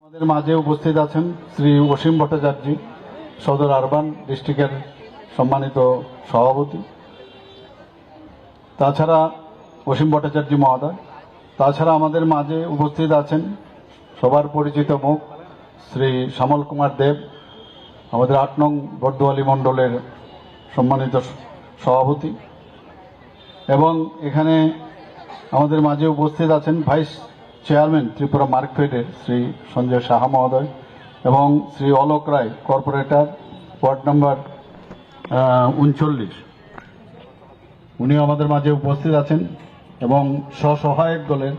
আমাদের মাঝে উপস্থিত আছেন শ্রী অসীম ভট্টাচার্য, সদর আরবান ডিস্ট্রিক্টের সম্মানিত সভাপতি। তাছাড়া অসীম ভট্টাচার্য মহোদয়, তাছাড়া আমাদের মাঝে উপস্থিত আছেন সবার পরিচিত মুখ শ্রী শ্যামল কুমার দেব, আমাদের ৮ নং বর্দোয়ালি মণ্ডলের সম্মানিত সভাপতি। এবং এখানে আমাদের মাঝে উপস্থিত আছেন ভাইস চেয়ারম্যান ত্রিপুরা মার্কফেডের শ্রী সঞ্জয় সাহা মহোদয় এবং শ্রী অলোক রায়, কর্পোরেটর ওয়ার্ড নম্বর ৩৯, উনিও আমাদের মাঝে উপস্থিত আছেন। এবং স্বসহায়ক দলের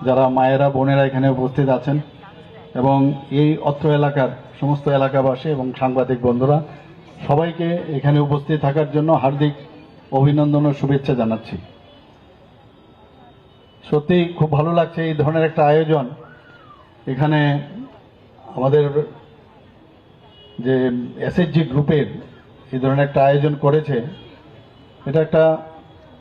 যারা মায়েরা বোনেরা এখানে উপস্থিত আছেন এবং এই অত্র এলাকার সমস্ত এলাকাবাসী এবং সাংবাদিক বন্ধুরা, সবাইকে এখানে উপস্থিত থাকার জন্য হার্দিক অভিনন্দন ও শুভেচ্ছা জানাচ্ছি। সত্যি খুব ভালো লাগছে এই ধরনের একটা আয়োজন। এখানে আমাদের যে এসএসজি গ্রুপের এই ধরনের একটা আয়োজন করেছে, এটা একটা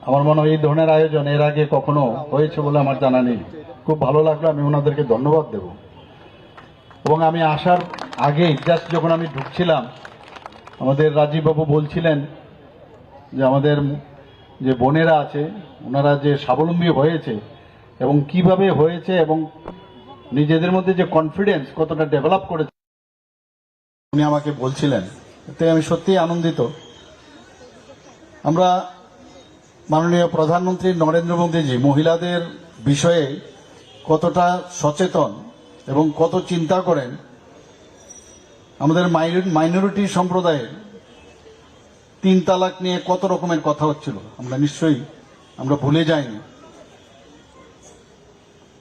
আমার মনে হয় এই ধরনের আয়োজন এর আগে কখনো হয়েছে বলে আমার জানা নেই। খুব ভালো লাগলো, আমি ওনাদেরকে ধন্যবাদ দেব। এবং আমি আসার আগে জাস্ট যখন আমি ঢুকছিলাম, আমাদের রাজীববাবু বলছিলেন যে আমাদের যে বোনেরা আছে ওনারা যে স্বাবলম্বী হয়েছে এবং কিভাবে হয়েছে এবং নিজেদের মধ্যে যে কনফিডেন্স কতটা ডেভেলপ করেছে উনি আমাকে বলছিলেন। এতে আমি সত্যিই আনন্দিত। আমরা মাননীয় প্রধানমন্ত্রী নরেন্দ্র মোদীজি মহিলাদের বিষয়ে কতটা সচেতন এবং কত চিন্তা করেন, আমাদের মাইনরিটি সম্প্রদায়ের ৩ তালাক নিয়ে কত রকমের কথা হচ্ছিল, আমরা নিশ্চয়ই আমরা ভুলে যাইনি।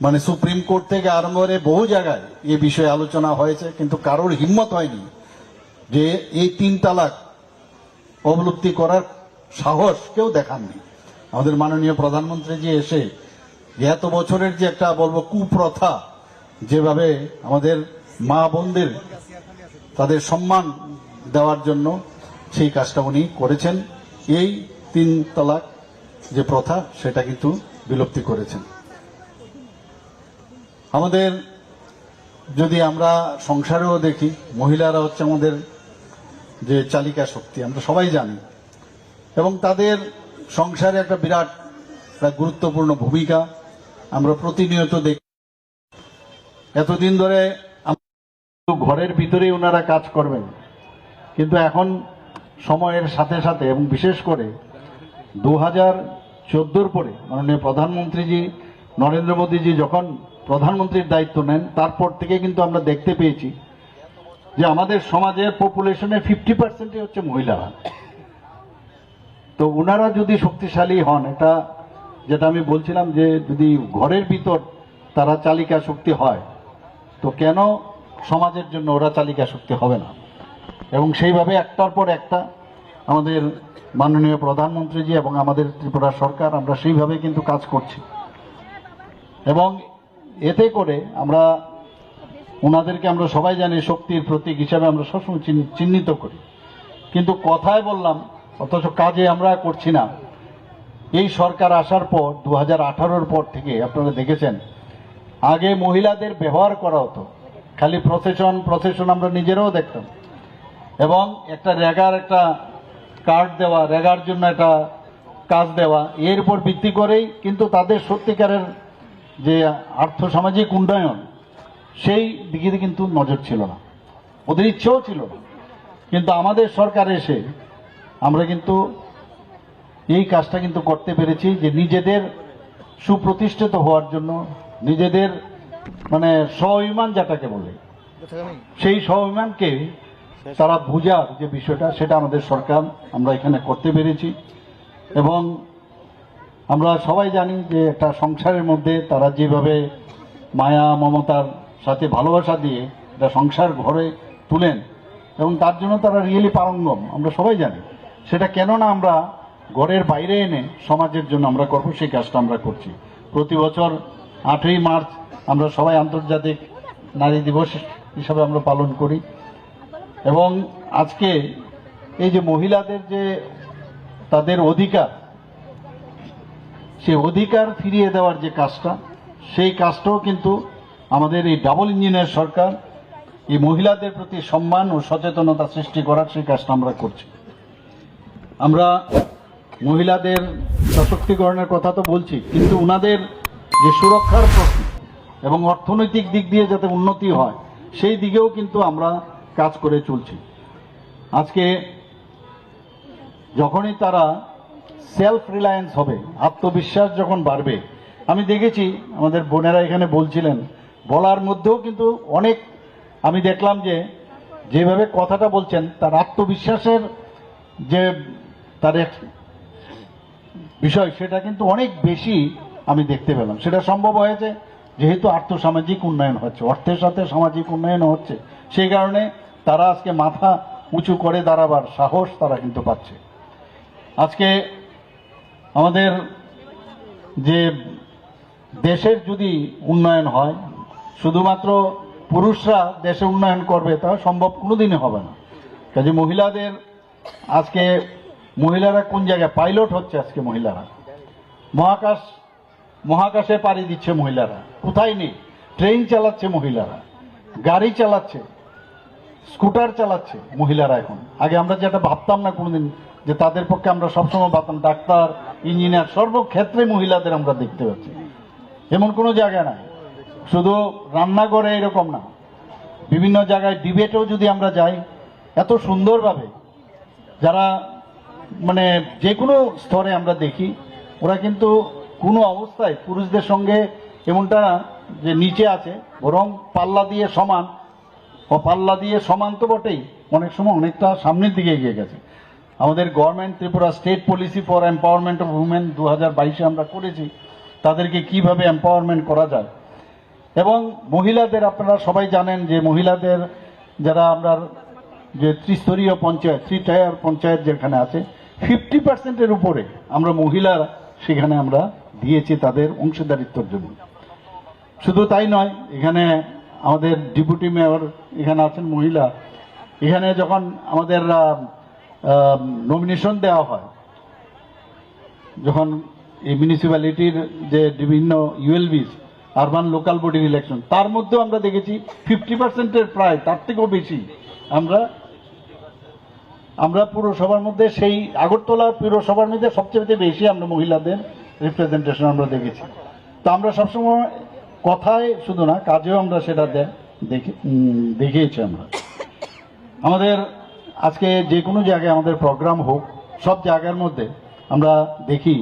মানে সুপ্রিম কোর্ট থেকে আরম্ভ করে বহু জায়গায় এ বিষয়ে আলোচনা হয়েছে, কিন্তু কারোর হিম্মত হয়নি যে এই ৩ তালাক অবলুপ্তি করার সাহস কেউ দেখাননি। আমাদের মাননীয় প্রধানমন্ত্রীজি এসে যে এত বছরের যে একটা বলবো কুপ্রথা, যেভাবে আমাদের মা বোনদের তাদের সম্মান দেওয়ার জন্য সেই কাজটা উনি করেছেন। এই ৩ তালাক যে প্রথা সেটা কিন্তু বিলুপ্তি করেছেন। আমাদের যদি আমরা সংসারেও দেখি, মহিলারা হচ্ছে আমাদের যে চালিকা শক্তি, আমরা সবাই জানি, এবং তাদের সংসারে একটা বিরাট একটা গুরুত্বপূর্ণ ভূমিকা আমরা প্রতিনিয়ত দেখি। এতদিন ধরে ঘরের ভিতরেই ওনারা কাজ করবেন, কিন্তু এখন সময়ের সাথে সাথে এবং বিশেষ করে 2014 পরে মাননীয় প্রধানমন্ত্রীজি নরেন্দ্র মোদীজি যখন প্রধানমন্ত্রীর দায়িত্ব নেন, তারপর থেকে কিন্তু আমরা দেখতে পেয়েছি যে আমাদের সমাজের পপুলেশনের 50% হচ্ছে মহিলারা। তো ওনারা যদি শক্তিশালী হন, এটা যেটা আমি বলছিলাম যে যদি ঘরের ভিতর তারা চালিকা শক্তি হয়, তো কেন সমাজের জন্য ওরা চালিকা শক্তি হবে না? এবং সেইভাবে একটার পর একটা আমাদের মাননীয় প্রধানমন্ত্রীজি এবং আমাদের ত্রিপুরা সরকার আমরা সেইভাবে কিন্তু কাজ করছি। এবং এতে করে আমরা ওনাদেরকে আমরা সবাই জানি শক্তির প্রতীক হিসাবে আমরা সবসময় চিহ্নিত করি, কিন্তু কথায় বললাম অথচ কাজে আমরা করছি না। এই সরকার আসার পর 2018-র পর থেকে আপনারা দেখেছেন, আগে মহিলাদের ব্যবহার করা হতো খালি প্রসেশন আমরা নিজেরাও দেখতাম, এবং একটা রেগার একটা কার্ড দেওয়া, রেগার জন্য একটা কাজ দেওয়া, এর উপর ভিত্তি করেই কিন্তু তাদের সত্যিকারের যে আর্থসামাজিক উন্নয়ন সেই দিকে কিন্তু নজর ছিল না, ওদের ইচ্ছেও ছিল না। কিন্তু আমাদের সরকার এসে আমরা কিন্তু এই কাজটা কিন্তু করতে পেরেছি, যে নিজেদের সুপ্রতিষ্ঠিত হওয়ার জন্য নিজেদের মানে স্বাভিমান যেটাকে বলে, সেই স্বাভিমানকে তারা বোঝার যে বিষয়টা, সেটা আমাদের সরকার আমরা এখানে করতে পেরেছি। এবং আমরা সবাই জানি যে একটা সংসারের মধ্যে তারা যেভাবে মায়া মমতার সাথে ভালোবাসা দিয়ে একটা সংসার ঘরে তুলেন, এবং তার জন্য তারা রিয়েলি পারঙ্গম, আমরা সবাই জানি। সেটা কেন না আমরা ঘরের বাইরে এনে সমাজের জন্য আমরা করবো, সেই কাজটা আমরা করছি। প্রতি বছর 8ই মার্চ আমরা সবাই আন্তর্জাতিক নারী দিবস হিসাবে আমরা পালন করি। এবং আজকে এই যে মহিলাদের যে তাদের অধিকার, সেই অধিকার ফিরিয়ে দেওয়ার যে কাজটা, সেই কাজটাও কিন্তু আমাদের এই ডাবল ইঞ্জিনের সরকার এই মহিলাদের প্রতি সম্মান ও সচেতনতা সৃষ্টি করার সেই কাজটা আমরা করছি। আমরা মহিলাদের সশক্তিকরণের কথা তো বলছি, কিন্তু ওনাদের যে সুরক্ষার প্রশ্ন এবং অর্থনৈতিক দিক দিয়ে যাতে উন্নতি হয় সেই দিকেও কিন্তু আমরা কাজ করে চলছি। আজকে যখনই তারা সেলফ রিলায়েন্স হবে, আত্মবিশ্বাস যখন বাড়বে, আমি দেখেছি আমাদের বোনেরা এখানে বলছিলেন, বলার মধ্যেও কিন্তু অনেক আমি দেখলাম যে যেভাবে কথাটা বলছেন তার আত্মবিশ্বাসের যে তার বিষয় সেটা কিন্তু অনেক বেশি আমি দেখতে পেলাম। সেটা সম্ভব হয়েছে যেহেতু আর্থসামাজিক উন্নয়ন হচ্ছে, অর্থের সাথে সামাজিক উন্নয়ন হচ্ছে, সেই কারণে তারা আজকে মাথা উঁচু করে দাঁড়াবার সাহস তারা কিন্তু পাচ্ছে। আজকে আমাদের যে দেশের যদি উন্নয়ন হয়, শুধুমাত্র পুরুষরা দেশে উন্নয়ন করবে তা সম্ভব কোনোদিনই হবে না। কাজে মহিলাদের আজকে মহিলারা কোন জায়গায় পাইলট হচ্ছে, আজকে মহিলারা মহাকাশে পাড়ি দিচ্ছে, মহিলারা কোথায় নেই, ট্রেন চালাচ্ছে মহিলারা, গাড়ি চালাচ্ছে, স্কুটার চালাচ্ছে মহিলারা এখন। আগে আমরা যেটা ভাবতাম না কোনোদিন, যে তাদের পক্ষে আমরা সবসময় ভাবতাম ডাক্তার, ইঞ্জিনিয়ার, সর্বক্ষেত্রে মহিলাদের আমরা দেখতে পাচ্ছি। এমন কোনো জায়গা নাই, শুধু রান্নাঘরে এরকম না, বিভিন্ন জায়গায় ডিবেটেও যদি আমরা যাই, এত সুন্দরভাবে যারা মানে যে কোনো স্তরে আমরা দেখি, ওরা কিন্তু কোনো অবস্থায় পুরুষদের সঙ্গে এমনটা না যে নিচে আছে, বরং পাল্লা দিয়ে সমান, ও পাল্লা দিয়ে সমান তো বটেই, অনেক সময় অনেকটা সামনের দিকে এগিয়ে গেছে। আমাদের government Tripura state policy for empowerment of women 2022-এ আমরা করেছি, তাদেরকে কিভাবে এম্পাওয়ারমেন্ট করা যায়। এবং মহিলাদের আপনারা সবাই জানেন যে মহিলাদের যারা আমরা যে ত্রিস্তরীয় পঞ্চায়েত, 3 টায়ার পঞ্চায়েত যেখানে আছে, 50%-এর উপরে আমরা মহিলারা সেখানে আমরা দিয়েছি তাদের অংশীদারিত্বের জন্য। শুধু তাই নয়, এখানে আমাদের ডেপুটি মেয়র এখানে আছেন মহিলা। এখানে যখন আমাদের নমিনেশন দেওয়া হয়, যখন এই মিউনিসিপ্যালিটির যে বিভিন্ন ইউএলবিস, আরবান লোকাল বডির ইলেকশন, তার মধ্যেও আমরা দেখেছি 50%-এর প্রায় তার থেকেও বেশি আমরা পুরসভার মধ্যে, সেই আগরতলা পুরসভার মধ্যে সবচেয়ে বেশি আমরা মহিলাদের রিপ্রেজেন্টেশন আমরা দেখেছি। তো আমরা সবসময় কথায় শুধু না, কাজেও আমরা সেটা দেখিয়েছি। আমাদের আজকে যে কোনো জায়গায় আমাদের প্রোগ্রাম হোক, সব জায়গার মধ্যে আমরা দেখি,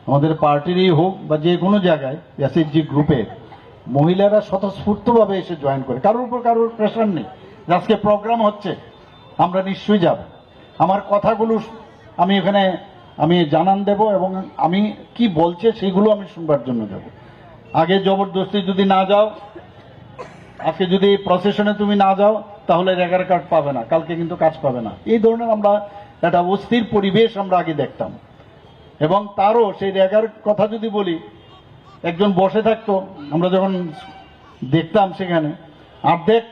আমাদের পার্টিরই হোক বা যে কোনো জায়গায় এসএইচজি গ্রুপে মহিলারা স্বতঃস্ফূর্তভাবে এসে জয়েন করে, কারোর উপর কারোর প্রেশার নেই যে আজকে প্রোগ্রাম হচ্ছে আমরা নিশ্চয়ই যাব। আমার কথাগুলো আমি এখানে জানান দেব এবং আমি কি বলছে সেগুলো আমি শুনবার জন্য যাব। আগে জবরদস্তি যদি না যাও, আজকে যদি প্রসেশনে তুমি না যাও, তাহলে রেগার কার্ড পাবে না, কালকে কিন্তু কাজ পাবে না। এই ধরনের আমরা একটা অস্থির পরিবেশ আমরা আগে দেখতাম। এবং তারও সেই রেগার কথা যদি বলি, একজন বসে থাকতো, আমরা যখন দেখতাম সেখানে অর্ধেক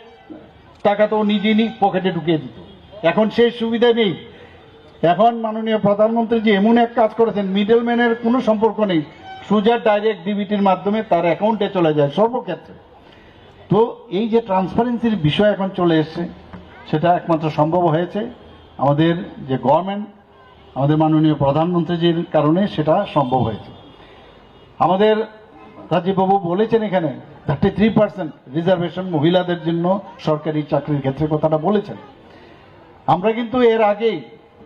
টাকা তো নিজেই পকেটে ঢুকিয়ে দিত। এখন সেই সুবিধা নেই। এখন মাননীয় প্রধানমন্ত্রী যে এমন এক কাজ করেছেন, মিডলম্যানের কোনো সম্পর্ক নেই, সোজা ডাইরেক্ট ডিবিটির মাধ্যমে তার অ্যাকাউন্টে চলে যায় সর্বক্ষেত্রে। তো এই যে ট্রান্সপারেন্সির বিষয় এখন চলে এসছে, সেটা একমাত্র সম্ভব হয়েছে আমাদের যে গভর্নমেন্ট, আমাদের মাননীয় প্রধানমন্ত্রীজির কারণে সেটা সম্ভব হয়েছে। আমাদের রাজীববাবু বলেছেন এখানে 33% রিজার্ভেশন মহিলাদের জন্য সরকারি চাকরির ক্ষেত্রে কথাটা বলেছেন। আমরা কিন্তু এর আগেই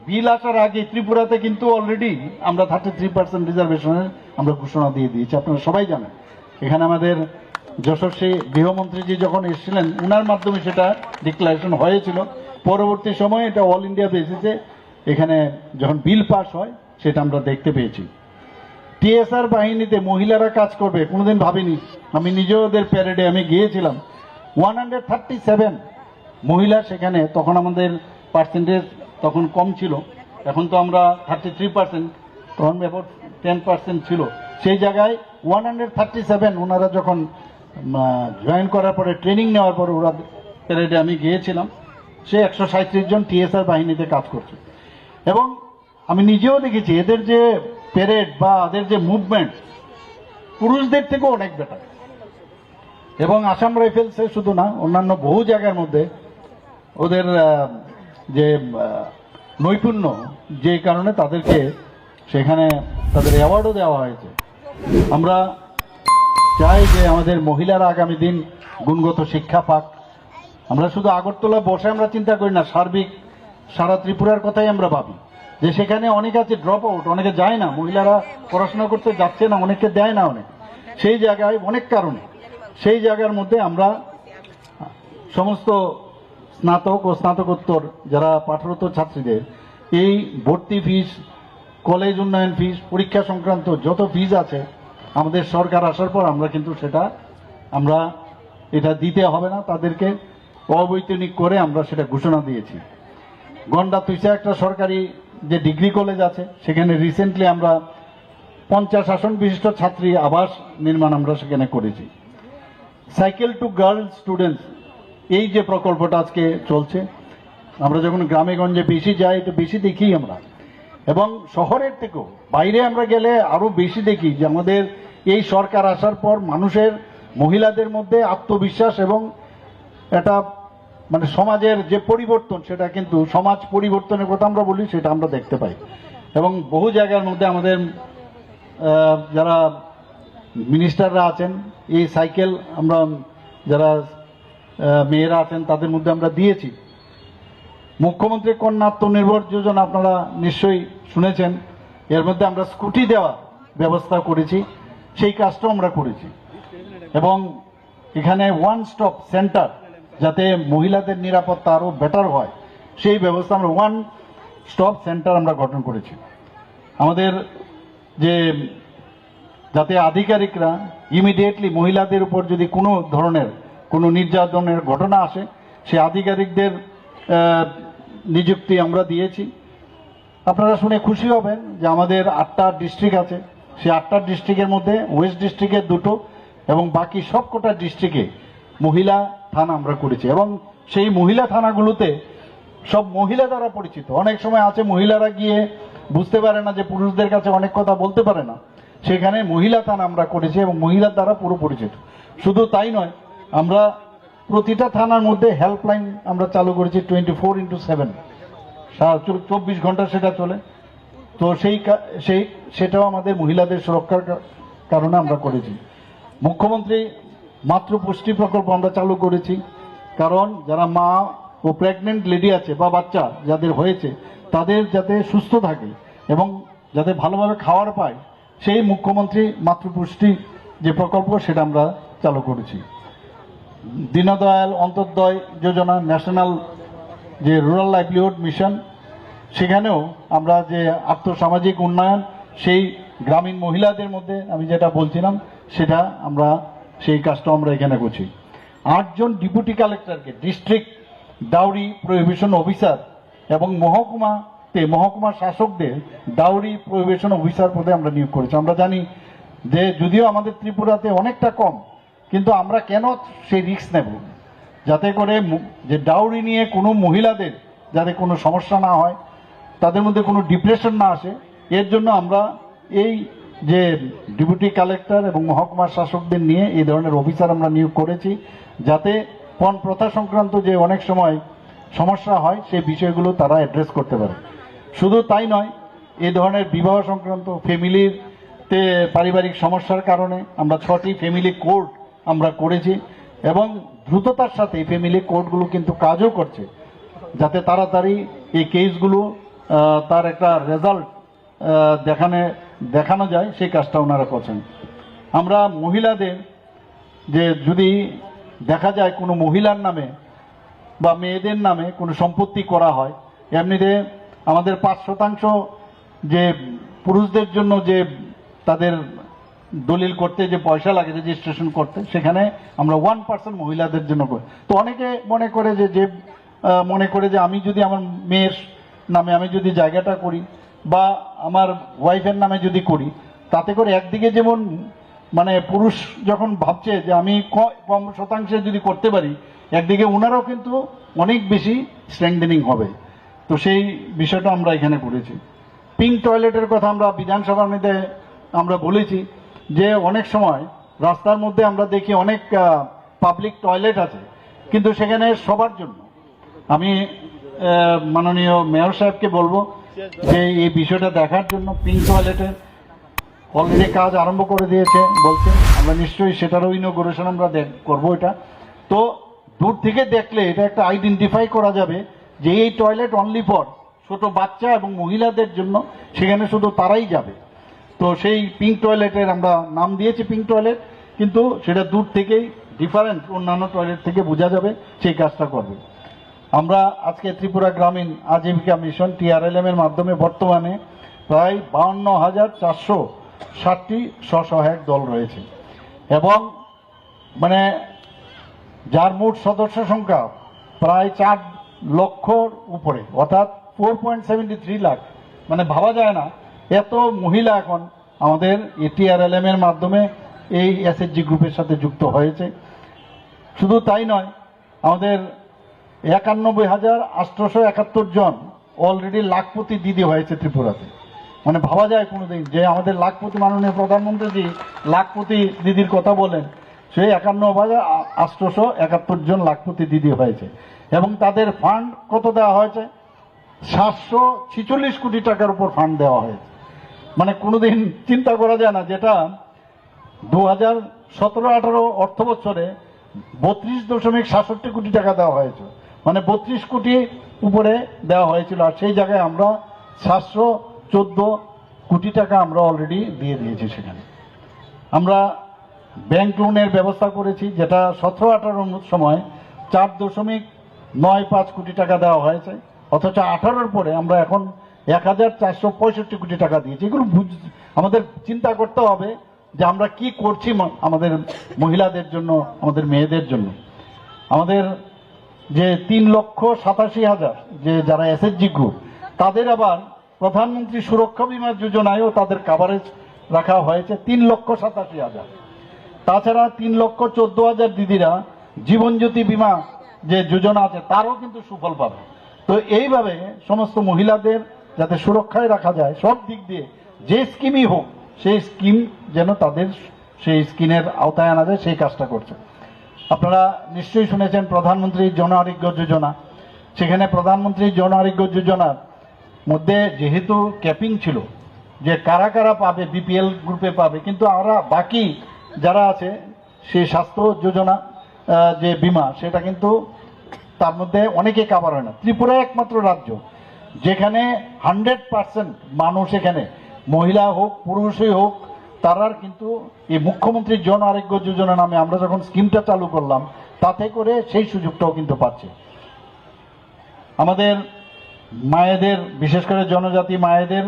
বিল আসার আগে ত্রিপুরাতে কিন্তু অলরেডি আমরা 33% রিজার্ভেশনের আমরা ঘোষণা দিয়ে দিয়েছি, আপনারা সবাই জানেন। এখানে আমাদের যশস্বী গৃহমন্ত্রীজি যখন এসেছিলেন, ওনার মাধ্যমে সেটা ডিক্লারেশন হয়েছিল। পরবর্তী সময়ে এটা অল ইন্ডিয়া বেসিসে এখানে যখন বিল পাস হয় সেটা আমরা দেখতে পেয়েছি। টিএসআর বাহিনীতে মহিলারা কাজ করবে কোনোদিন ভাবিনি। আমি নিজেও ওদের প্যারেডে আমি গিয়েছিলাম, 137 মহিলা সেখানে। তখন আমাদের পার্সেন্টেজ তখন কম ছিল, এখন তো আমরা 33%, তখন অ্যাবাউট 10% ছিল। সেই জায়গায় 137 ওনারা যখন জয়েন করার পরে, ট্রেনিং নেওয়ার পরে ওরা প্যারেডে আমি গিয়েছিলাম, সে 137 জন টিএসআর বাহিনীতে কাজ করছে। এবং আমি নিজেও দেখেছি এদের যে প্যারেড বা এদের যে মুভমেন্ট পুরুষদের থেকেও অনেক বেটার। এবং আসাম রাইফেলসে শুধু না, অন্যান্য বহু জায়গার মধ্যে ওদের যে নৈপুণ্য, যে কারণে তাদেরকে সেখানে তাদের অ্যাওয়ার্ডও দেওয়া হয়েছে। আমরা চাই যে আমাদের মহিলারা আগামী দিন গুণগত শিক্ষা পাক। আমরা শুধু আগরতলা বসে আমরা চিন্তা করি না, সার্বিক সারা ত্রিপুরার কথাই আমরা ভাবি যে সেখানে অনেক আছে ড্রপ আউট, অনেকে যায় না, মহিলারা পড়াশোনা করতে যাচ্ছে না, অনেকে দেয় না, অনেক সেই জায়গায় অনেক কারণে সেই জায়গার মধ্যে আমরা সমস্ত স্নাতক ও স্নাতকোত্তর যারা পাঠরত ছাত্রীদের এই ভর্তি ফিস, কলেজ উন্নয়ন ফিস, পরীক্ষা সংক্রান্ত যত ফিস আছে আমাদের সরকার আসার পর আমরা কিন্তু সেটা আমরা এটা দিতে হবে না, তাদেরকে অবৈতনিক করে আমরা সেটা ঘোষণা দিয়েছি। গন্ডা তুইসা একটা সরকারি যে ডিগ্রি কলেজ আছে সেখানে রিসেন্টলি আমরা 50 আসন বিশিষ্ট ছাত্রী আবাস নির্মাণ আমরা সেখানে করেছি। সাইকেল টু গার্লস স্টুডেন্টস এই যে প্রকল্পটা আজকে চলছে, আমরা যখন গ্রামে গঞ্জে বেশি যাই তো বেশি দেখি আমরা, এবং শহরের থেকেও বাইরে আমরা গেলে আরো বেশি দেখি যে আমাদের এই সরকার আসার পর মানুষের, মহিলাদের মধ্যে আত্মবিশ্বাস এবং এটা মানে সমাজের যে পরিবর্তন, সেটা কিন্তু সমাজ পরিবর্তনের কথা আমরা বলি, সেটা আমরা দেখতে পাই। এবং বহু জায়গার মধ্যে আমাদের যারা মিনিস্টাররা আছেন এই সাইকেল আমরা যারা মেয়েরা আছেন তাদের মধ্যে আমরা দিয়েছি। মুখ্যমন্ত্রী কন্যা আত্মনির্ভর যোজনা আপনারা নিশ্চয়ই শুনেছেন, এর মধ্যে আমরা স্কুটি দেওয়া ব্যবস্থা করেছি, সেই কাজটাও আমরা করেছি। এবং এখানে ওয়ান স্টপ সেন্টার, যাতে মহিলাদের নিরাপত্তা আরো বেটার হয় সেই ব্যবস্থা আমরা ওয়ান স্টপ সেন্টার আমরা গঠন করেছি। আমাদের যে যাতে আধিকারিকরা ইমিডিয়েটলি মহিলাদের উপর যদি কোনো ধরনের কোনো নির্যাতনের ঘটনা আসে, সে আধিকারিকদের নিযুক্তি আমরা দিয়েছি। আপনারা শুনে খুশি হবেন যে আমাদের 8টা ডিস্ট্রিক্ট আছে, সেই 8টা ডিস্ট্রিক্টের মধ্যে ওয়েস্ট ডিস্ট্রিক্টের 2টো এবং বাকি সবকটা ডিস্ট্রিক্টে মহিলা থানা আমরা করেছি। এবং সেই মহিলা থানাগুলোতে সব মহিলা দ্বারা পরিচিত। অনেক সময় আছে মহিলারা গিয়ে বুঝতে পারে না যে পুরুষদের কাছে অনেক কথা বলতে পারে না, সেখানে মহিলা থানা আমরা করেছি এবং মহিলার দ্বারা পুরো পরিচিত। শুধু তাই নয়, আমরা প্রতিটা থানার মধ্যে হেল্পলাইন আমরা চালু করেছি 24x7, 24 ঘন্টা সেটা চলে। তো সেটাও আমাদের মহিলাদের সুরক্ষার কারণে আমরা করেছি। মুখ্যমন্ত্রী মাতৃপুষ্টি প্রকল্প আমরা চালু করেছি, কারণ যারা মা ও প্রেগনেন্ট লেডি আছে বা বাচ্চা যাদের হয়েছে তাদের যাতে সুস্থ থাকে এবং যাতে ভালোভাবে খাওয়ার পায়, সেই মুখ্যমন্ত্রী মাতৃপুষ্টি যে প্রকল্প সেটা আমরা চালু করেছি। দীনদয়াল অন্তোদয় যোজনা, ন্যাশনাল যে রুরাল লাইভলিহুড মিশন, সেখানেও আমরা যে আর্থসামাজিক উন্নয়ন, সেই গ্রামীণ মহিলাদের মধ্যে আমি যেটা বলছিলাম সেটা আমরা সেই কাজটা আমরা এখানে করছি। 8 জন ডেপুটি কালেক্টরকে ডিস্ট্রিক্ট ডাউরি প্রহিবিশন অফিসার এবং মহকুমা শাসকদের ডাউরি প্রহিবিশন অফিসার পদে আমরা নিয়োগ করেছি। আমরা জানি যে যদিও আমাদের ত্রিপুরাতে অনেকটা কম, কিন্তু আমরা কেন সেই রিস্ক নেব, যাতে করে যে ডাউরি নিয়ে কোনো মহিলাদের যাতে কোনো সমস্যা না হয়, তাদের মধ্যে কোনো ডিপ্রেশন না আসে, এর জন্য আমরা এই যে ডেপুটি কালেক্টর এবং মহকুমা শাসকদের নিয়ে এই ধরনের অফিসার আমরা নিয়োগ করেছি, যাতে পণ প্রথা সংক্রান্ত যে অনেক সময় সমস্যা হয় সেই বিষয়গুলো তারা অ্যাড্রেস করতে পারে। শুধু তাই নয়, এই ধরনের বিবাহ সংক্রান্ত ফ্যামিলিতে পারিবারিক সমস্যার কারণে আমরা 6টি ফ্যামিলি কোর্ট আমরা করেছি এবং দ্রুততার সাথে এই ফ্যামিলি কোর্টগুলো কিন্তু কাজও করছে, যাতে তাড়াতাড়ি এই কেসগুলো তার একটা রেজাল্ট দেখানো যায়, সেই কাজটা ওনারা করছেন। আমরা মহিলাদের যে যদি দেখা যায় কোনো মহিলার নামে বা মেয়েদের নামে কোনো সম্পত্তি করা হয়, এমনিতে আমাদের 5% যে পুরুষদের জন্য যে তাদের দলিল করতে যে পয়সা লাগে রেজিস্ট্রেশন করতে, সেখানে আমরা 1% মহিলাদের জন্য করি। তো অনেকে মনে করে যে আমি যদি আমার মেয়ের নামে আমি যদি জায়গাটা করি বা আমার ওয়াইফের নামে যদি করি, তাতে করে একদিকে যেমন মানে পুরুষ যখন ভাবছে যে আমি কম শতাংশে যদি করতে পারি, একদিকে ওনারাও কিন্তু অনেক বেশি স্ট্রেংথেনিং হবে। তো সেই বিষয়টা আমরা এখানে করেছি। পিঙ্ক টয়লেটের কথা আমরা বিধানসভার মধ্যে আমরা বলেছি যে অনেক সময় রাস্তার মধ্যে আমরা দেখি অনেক পাবলিক টয়লেট আছে, কিন্তু সেখানে সবার জন্য। আমি মাননীয় মেয়র সাহেবকে বলবো যে এই বিষয়টা দেখার জন্য পিঙ্ক টয়লেটের অলরেডি কাজ আরম্ভ করে দিয়েছে বলছে, আমরা নিশ্চয়ই সেটারও ইনোগ্রেশন আমরা করবো। এটা তো দূর থেকে দেখলে এটা একটা আইডেন্টিফাই করা যাবে যে এই টয়লেট অনলি ফর ছোট বাচ্চা এবং মহিলাদের জন্য, সেখানে শুধু তারাই যাবে। তো সেই পিঙ্ক টয়লেটের আমরা নাম দিয়েছি পিঙ্ক টয়লেট, কিন্তু সেটা দূর থেকেই ডিফারেন্ট অন্যান্য টয়লেট থেকে বোঝা যাবে, সেই কাজটা করবে। আমরা আজকে ত্রিপুরা গ্রামীণ আজীবিকা মিশন TRLM এর মাধ্যমে বর্তমানে প্রায় 52,460টি স্বসহায়ক দল রয়েছে, এবং মানে যার মোট সদস্য সংখ্যা প্রায় 4 লক্ষর উপরে, অর্থাৎ 4.73 লাখ। মানে ভাবা যায় না এত মহিলা এখন আমাদের TRLM এর মাধ্যমে এই SHG গ্রুপের সাথে যুক্ত হয়েছে। শুধু তাই নয়, আমাদের 91,871 জন অলরেডি লাখপতি দিদি হয়েছে ত্রিপুরাতে। মানে ভাবা যায় কোনোদিন যে আমাদের লাখপতি, মাননীয় প্রধানমন্ত্রী লাখপতি দিদির কথা বলেন, সেই 51,871 জন লাখপতি দিদি হয়েছে, এবং তাদের ফান্ড কত দেওয়া হয়েছে? 746 কোটি টাকার উপর ফান্ড দেওয়া হয়েছে। মানে কোনোদিন চিন্তা করা যায় না, যেটা 2017-18 অর্থ বছরে 32.67 কোটি টাকা দেওয়া হয়েছে, মানে 32 কোটি উপরে দেওয়া হয়েছিল। আর সেই জায়গায় আমরা 714 কোটি টাকা আমরা অলরেডি দিয়ে দিয়েছি। সেখানে আমরা ব্যাংক লোনের ব্যবস্থা করেছি, যেটা 17-18 সময় 4.95 কোটি টাকা দেওয়া হয়েছে, অথচ 18-র পরে আমরা এখন 1,465 কোটি টাকা দিয়েছি। এগুলো আমাদের চিন্তা করতে হবে যে আমরা কি করছি আমাদের মহিলাদের জন্য, আমাদের মেয়েদের জন্য। আমাদের যে 3,87,000 যে যারা SHG গ্রুপ, তাদের আবার প্রধানমন্ত্রী সুরক্ষা বীমা যোজনায়ও তাদের কাভারেজ রাখা হয়েছে 3,87,000। তাছাড়া 3,14,000 দিদিরা জীবন জ্যোতি বীমা যে যোজনা আছে তারও কিন্তু সুফল পাবে। তো এইভাবে সমস্ত মহিলাদের যাতে সুরক্ষায় রাখা যায়, সব দিক দিয়ে যে স্কিমই হোক, সেই স্কিম যেন তাদের সেই স্কিমের আওতায় আনা যায়, সেই কাজটা করছে। আপনারা নিশ্চয়ই শুনেছেন প্রধানমন্ত্রী জন আরোগ্য যোজনা। সেখানে প্রধানমন্ত্রী জন আরোগ্য যোজনার মধ্যে যেহেতু ক্যাপিং ছিল যে কারা কারা পাবে, BPL গ্রুপে পাবে, কিন্তু আমরা বাকি যারা আছে সেই স্বাস্থ্য যোজনা যে বিমা, সেটা কিন্তু তার মধ্যে অনেকে কাভার হয় না। ত্রিপুরা একমাত্র রাজ্য যেখানে 100% মানুষ, এখানে মহিলা হোক পুরুষই হোক, তারার কিন্তু এই মুখ্যমন্ত্রী জন আরোগ্য যোজনা নামে আমরা যখন স্কিমটা চালু করলাম, তাতে করে সেই সুযোগটাও কিন্তু পাচ্ছে। আমাদের মায়েদের, বিশেষ করে জনজাতি মায়েদের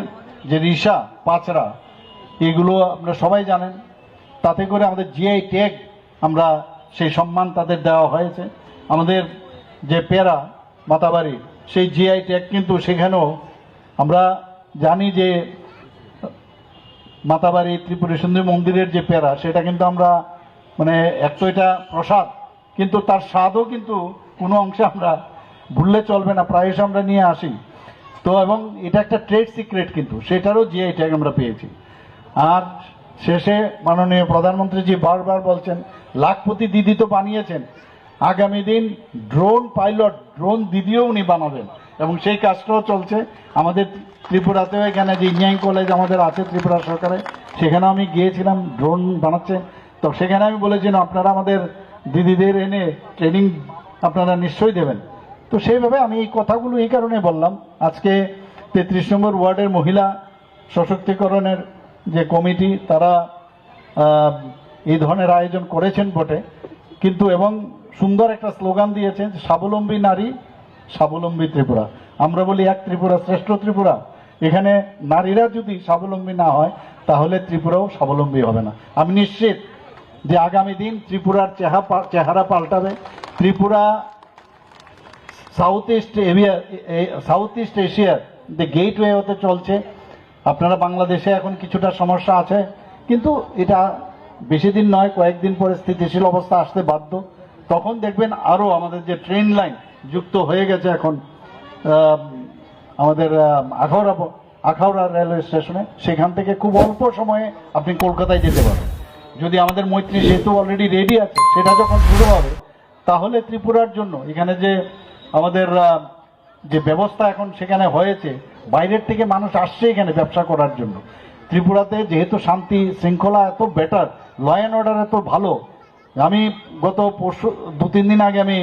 যে রিসা পাচরা, এগুলো আপনারা সবাই জানেন, তাতে করে আমাদের GI ট্যাগ আমরা সেই সম্মান তাদের দেওয়া হয়েছে। আমাদের যে পেরা মাতাবাড়ি, সেই GI ট্যাগ কিন্তু সেখানেও আমরা জানি যে মাতাবাড়ি ত্রিপুরা সুন্দরী মন্দিরের যে পেরা, সেটা কিন্তু আমরা মানে এক তো এটা প্রসাদ, কিন্তু তার স্বাদও কিন্তু কোনো অংশে আমরা ভুললে চলবে না, প্রায়শ আমরা নিয়ে আসি। তো এবং এটা একটা ট্রেড সিক্রেট, কিন্তু সেটারও GI ট্যাগ আমরা পেয়েছি। আর শেষে মাননীয় প্রধানমন্ত্রীজি বারবার বলছেন, লাখপতি দিদি তো বানিয়েছেন, আগামী দিন ড্রোন পাইলট, ড্রোন দিদিও উনি বানাবেন, এবং সেই কাজটাও চলছে আমাদের ত্রিপুরাতেও। এখানে যে ইঞ্জিনিয়ারিং কলেজ আমাদের আছে ত্রিপুরা সরকারে, সেখানেও আমি গিয়েছিলাম, ড্রোন বানাচ্ছে। তো সেখানে আমি বলেছিলাম আপনারা আমাদের দিদিদের এনে ট্রেনিং আপনারা নিশ্চয়ই দেবেন। তো সেইভাবে আমি এই কথাগুলো এই কারণে বললাম, আজকে 33 নম্বর ওয়ার্ডের মহিলা সশক্তিকরণের যে কমিটি, তারা এই ধরনের আয়োজন করেছেন বটে, কিন্তু এবং সুন্দর একটা স্লোগান দিয়েছেন, স্বাবলম্বী নারী স্বাবলম্বী ত্রিপুরা। আমরা বলি এক ত্রিপুরা শ্রেষ্ঠ ত্রিপুরা। এখানে নারীরা যদি স্বাবলম্বী না হয়, তাহলে ত্রিপুরাও স্বাবলম্বী হবে না। আমি নিশ্চিত যে আগামী দিন ত্রিপুরার চেহারা পাল্টাবে। ত্রিপুরা সাউথ ইস্ট এশিয়ার যে গেটওয়ে হতে চলছে। আপনারা বাংলাদেশে এখন কিছুটা সমস্যা আছে, কিন্তু এটা বেশি দিন নয়, কয়েকদিন পরে স্থিতিশীল অবস্থা আসতে বাধ্য। তখন দেখবেন আরো আমাদের যে ট্রেন লাইন যুক্ত হয়ে গেছে এখন আমাদের আখাউড়া রেলওয়ে স্টেশনে, সেখান থেকে খুব অল্প সময়ে আপনি কলকাতায় যেতে পারেন। যদি আমাদের মৈত্রী সেতু অলরেডি রেডি আছে, সেটা যখন শুরু হবে, তাহলে ত্রিপুরার জন্য এখানে যে আমাদের যে ব্যবস্থা এখন সেখানে হয়েছে, বাইরের থেকে মানুষ আসছে এখানে ব্যবসা করার জন্য। ত্রিপুরাতে যেহেতু শান্তি শৃঙ্খলা এত বেটার, ল অ্যান্ড অর্ডার এত ভালো। আমি গত পরশু 2-3 দিন আগে আমি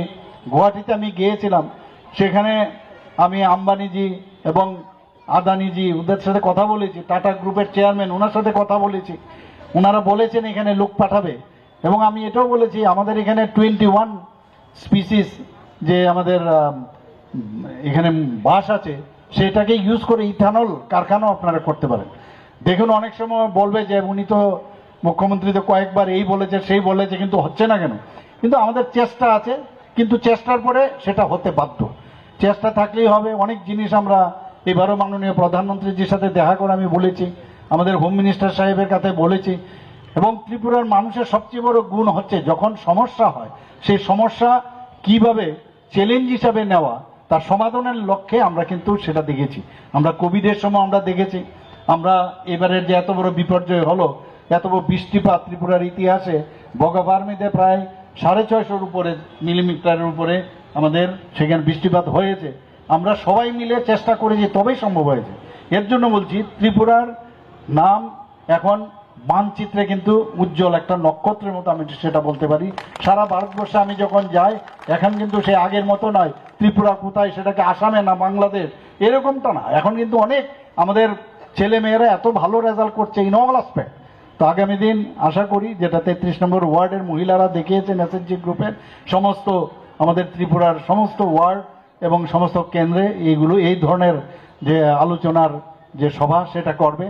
গুয়াহাটিতে আমি গিয়েছিলাম, সেখানে আমি আম্বানিজি এবং আদানিজি ওদের সাথে কথা বলেছি, টাটা গ্রুপের চেয়ারম্যান ওনার সাথে কথা বলেছি, ওনারা বলেছেন এখানে লোক পাঠাবে। এবং আমি এটাও বলেছি আমাদের এখানে 21 স্পিসিস যে আমাদের এখানে বাস আছে, সেটাকে ইউজ করে ইথানল কারখানাও আপনারা করতে পারেন। দেখুন অনেক সময় বলবে যে উনি তো মুখ্যমন্ত্রী তো কয়েকবার এই বলেছে সেই বলেছে, কিন্তু হচ্ছে না কেন? কিন্তু আমাদের চেষ্টা আছে, কিন্তু চেষ্টার পরে সেটা হতে বাধ্য। চেষ্টা থাকলেই হবে। অনেক জিনিস আমরা এবারও মাননীয় প্রধানমন্ত্রীজির সাথে দেখা করে আমি বলেছি, আমাদের হোম মিনিস্টার সাহেবের কাছে বলেছি। এবং ত্রিপুরার মানুষের সবচেয়ে বড় গুণ হচ্ছে যখন সমস্যা হয়, সেই সমস্যা কিভাবে চ্যালেঞ্জ হিসাবে নেওয়া, তার সমাধানের লক্ষ্যে আমরা কিন্তু সেটা দেখেছি। আমরা কোভিডের সময় আমরা দেখেছি, আমরা এবারের যে এত বড় বিপর্যয় হলো, এত বড় বৃষ্টিপাত ত্রিপুরার ইতিহাসে, বগাবার্মিতে প্রায় 650 উপরে মিলিমিটারের উপরে আমাদের সেখানে বৃষ্টিপাত হয়েছে। আমরা সবাই মিলে চেষ্টা করেছি, তবেই সম্ভব হয়েছে। এর জন্য বলছি ত্রিপুরার নাম এখন মানচিত্রে কিন্তু উজ্জ্বল একটা নক্ষত্রের মতো, আমি সেটা বলতে পারি। সারা ভারতবর্ষে আমি যখন যাই, এখন কিন্তু সে আগের মতো নয় ত্রিপুরা কোথায়, সেটাকে আসামে না বাংলাদেশ, এরকমটা না। এখন কিন্তু অনেক আমাদের ছেলে মেয়েরা এত ভালো রেজাল্ট করছে ইন অল অ্যাসপেক্ট। তো আগামী দিন আশা করি, যেটা 33 নম্বর ওয়ার্ডের মহিলারা দেখিয়েছেন এসএসজি গ্রুপের সমস্ত আমাদের ত্রিপুরার সমস্ত ওয়ার্ড এবং সমস্ত কেন্দ্রে এইগুলো এই ধরনের যে আলোচনার যে সভা সেটা করবে।